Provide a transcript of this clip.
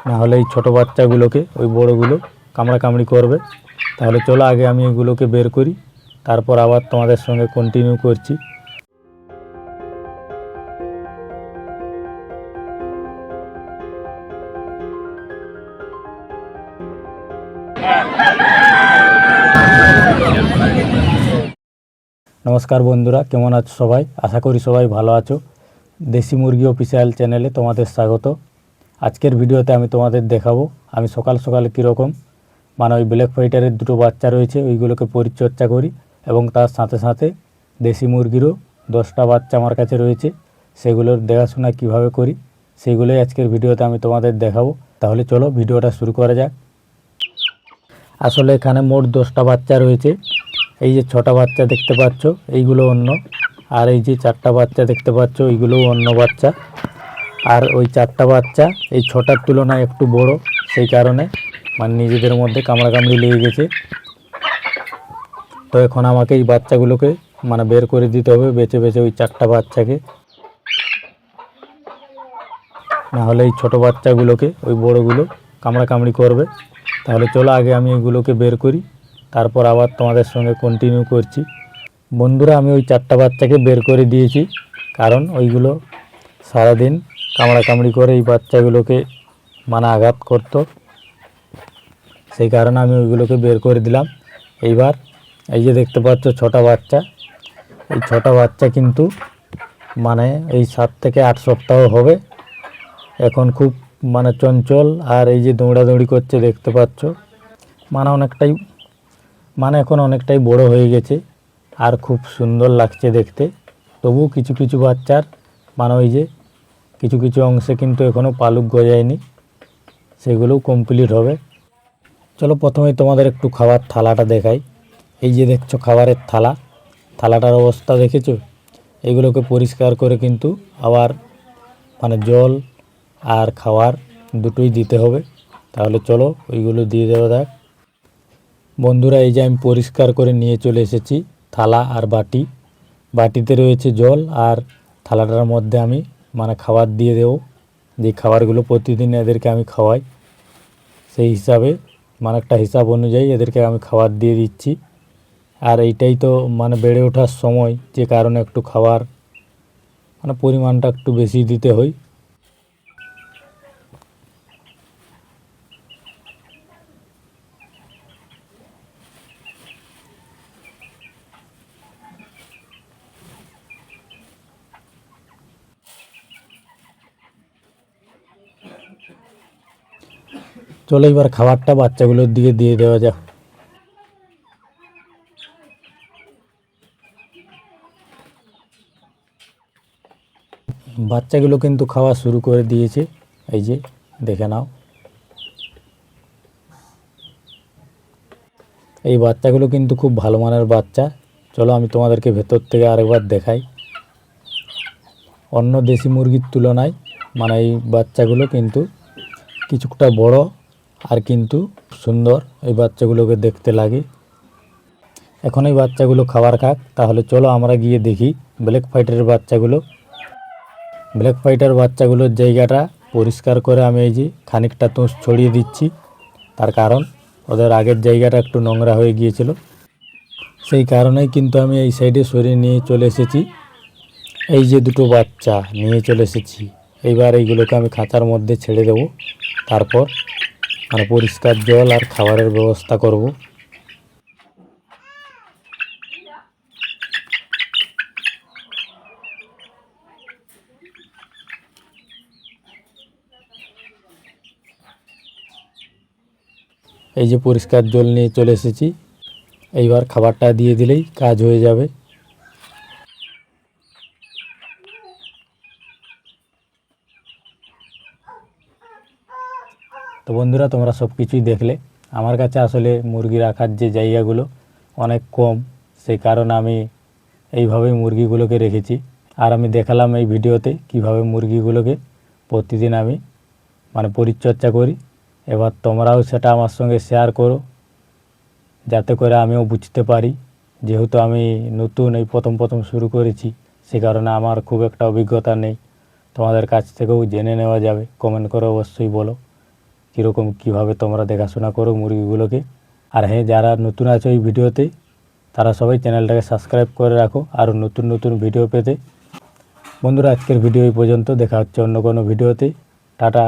না হলে এই ছোটো বাচ্চাগুলোকে ওই বড়গুলো কামড়াকামড়ি করবে। তাহলে চলো আগে আমি এগুলোকে বের করি, তারপর আবার তোমাদের সঙ্গে কন্টিনিউ করছি। নমস্কার বন্ধুরা, কেমন আছো সবাই? আশা করি সবাই ভালো আছো। দেশি মুরগি অফিসিয়াল চ্যানেলে তোমাদের স্বাগত। আজকের ভিডিওতে আমি তোমাদের দেখাবো আমি সকাল সকাল কীরকম ওই ব্ল্যাক ফাইটারের দুটো বাচ্চা রয়েছে ওইগুলোকে পরিচর্যা করি, এবং তার সাথে সাথে দেশি মুরগিরও 10টা বাচ্চা আমার কাছে রয়েছে, সেগুলোর দেখাশোনা কিভাবে করি সেগুলোই আজকের ভিডিওতে আমি তোমাদের দেখাবো। তাহলে চলো ভিডিওটা শুরু করা যাক। আসলে এখানে মোট 10টা বাচ্চা রয়েছে। এই যে 6টা বাচ্চা দেখতে পাচ্ছ এইগুলো অন্য, আর এই যে 4টা বাচ্চা দেখতে পাচ্ছ এইগুলোও অন্য বাচ্চা। আর ওই 4টা বাচ্চা এই 6টার তুলনায় একটু বড়, সেই কারণে নিজেদের মধ্যে কামড়াকামড়ি লেগে গেছে। তো এখন আমাকে এই বাচ্চাগুলোকে বের করে দিতে হবে, বেছে বেছে ওই 4টা বাচ্চাকে, না হলে এই ছোটো বাচ্চাগুলোকে ওই বড়গুলো কামড়াকামড়ি করবে। তাহলে চলো আগে আমি এগুলোকে বের করি, তারপর আবার তোমাদের সঙ্গে কন্টিনিউ করছি। বন্ধুরা, আমি ওই 4টা বাচ্চাকে বের করে দিয়েছি, কারণ ওইগুলো সারাদিন কামড়াকামড়ি করে এই বাচ্চাগুলোকে আঘাত করতো, সেই কারণে আমি ওইগুলোকে বের করে দিলাম। এইবার এই যে দেখতে পাচ্ছ 6টা বাচ্চা, এই 6টা বাচ্চা কিন্তু এই 7 থেকে 8 সপ্তাহ হবে। এখন খুব চঞ্চল, আর এই যে দৌড়াদৌড়ি করছে দেখতে পাচ্ছ, অনেকটাই এখন অনেকটাই বড় হয়ে গেছে, আর খুব সুন্দর লাগছে দেখতে। তবু কিছু কিছু বাচ্চার ওই যে কিছু কিছু অংশে কিন্তু এখনও পালক গজায়নি, সেগুলোও কমপ্লিট হবে। চলো প্রথমেই তোমাদের একটু খাবার থালাটা দেখাই। এই যে দেখছো খাবারের থালাটার অবস্থা দেখেছো? এগুলোকে পরিষ্কার করে কিন্তু আবার জল আর খাবার দুটোই দিতে হবে। তাহলে চলো ওইগুলো দিয়ে দেওয়া যাক। বন্ধুরা, এই যে আমি পরিষ্কার করে নিয়ে চলে এসেছি থালা আর বাটি। বাটিতে রয়েছে জল, আর থালাটার মধ্যে আমি খাবার দিয়ে দেবো, যে খাবারগুলো প্রতিদিন এদেরকে আমি খাওয়াই, সেই হিসাবে একটা হিসাব অনুযায়ী এদেরকে আমি খাবার দিয়ে দিচ্ছি। আর এইটাই তো বেড়ে ওঠার সময়, যে কারণে একটু খাবার পরিমাণটা একটু বেশি দিতে হয়। চলো এবার খাবারটা বাচ্চাগুলোর দিকে দিয়ে দেওয়া যাক। বাচ্চাগুলো কিন্তু খাওয়া শুরু করে দিয়েছে, এই যে দেখে নাও। এই বাচ্চাগুলো কিন্তু খুব ভালো মানের বাচ্চা। চলো আমি তোমাদেরকে ভেতর থেকে আরেকবার দেখাই। অন্য দেশি মুরগির তুলনায় এই বাচ্চাগুলো কিন্তু কিছুটা বড়, আর কিন্তু সুন্দর এই বাচ্চাগুলোকে দেখতে লাগে। এখন এই বাচ্চাগুলো খাবার খাক। তাহলে চলো আমরা গিয়ে দেখি ব্ল্যাক ফাইটারের বাচ্চাগুলো। ব্ল্যাক ফাইটার বাচ্চাগুলোর জায়গাটা পরিষ্কার করে আমি এই যে খানিকটা তুষ ছড়িয়ে দিচ্ছি, তার কারণ ওদের আগের জায়গাটা একটু নোংরা হয়ে গিয়েছিল, সেই কারণেই কিন্তু আমি এই সাইডে সরিয়ে নিয়ে চলে এসেছি। এই যে দুটো বাচ্চা নিয়ে চলে এসেছি, এইবার এইগুলোকে আমি খাঁচার মধ্যে ছেড়ে দেবো, তারপর পরিষ্কার জল আর খাবারের ব্যবস্থা করব। এই যে পরিষ্কার জল নিয়ে চলে এসেছি, এইবার খাবারটা দিয়ে দিলেই কাজ হয়ে যাবে। তো বন্ধুরা, তোমরা সব কিছুই দেখলে। আমার কাছে আসলে মুরগি রাখার যে জায়গাগুলো অনেক কম, সেই কারণে আমি এইভাবেই মুরগিগুলোকে রেখেছি। আর আমি দেখালাম এই ভিডিওতে কিভাবে মুরগিগুলোকে প্রতিদিন আমি পরিচর্যা করি। এবার তোমরাও সেটা আমার সঙ্গে শেয়ার করো, যাতে করে আমিও বুঝতে পারি। যেহেতু আমি নতুন, এই প্রথম প্রথম শুরু করেছি, সে কারণে আমার খুব একটা অভিজ্ঞতা নেই। তোমাদের কাছ থেকেও জেনে নেওয়া যাবে। কমেন্ট করে অবশ্যই বলো। কীরকম কীভাবে তোমরা দেখাশোনা করো মুরগিগুলোকে। আর হ্যাঁ, যারা নতুন আছো এই ভিডিওতে তারা সবাই চ্যানেলটাকে সাবস্ক্রাইব করে রাখো আরও নতুন নতুন ভিডিও পেতে। বন্ধুরা, আজকের ভিডিও এই পর্যন্ত। দেখা হচ্ছে অন্য কোনো ভিডিওতে। টাটা।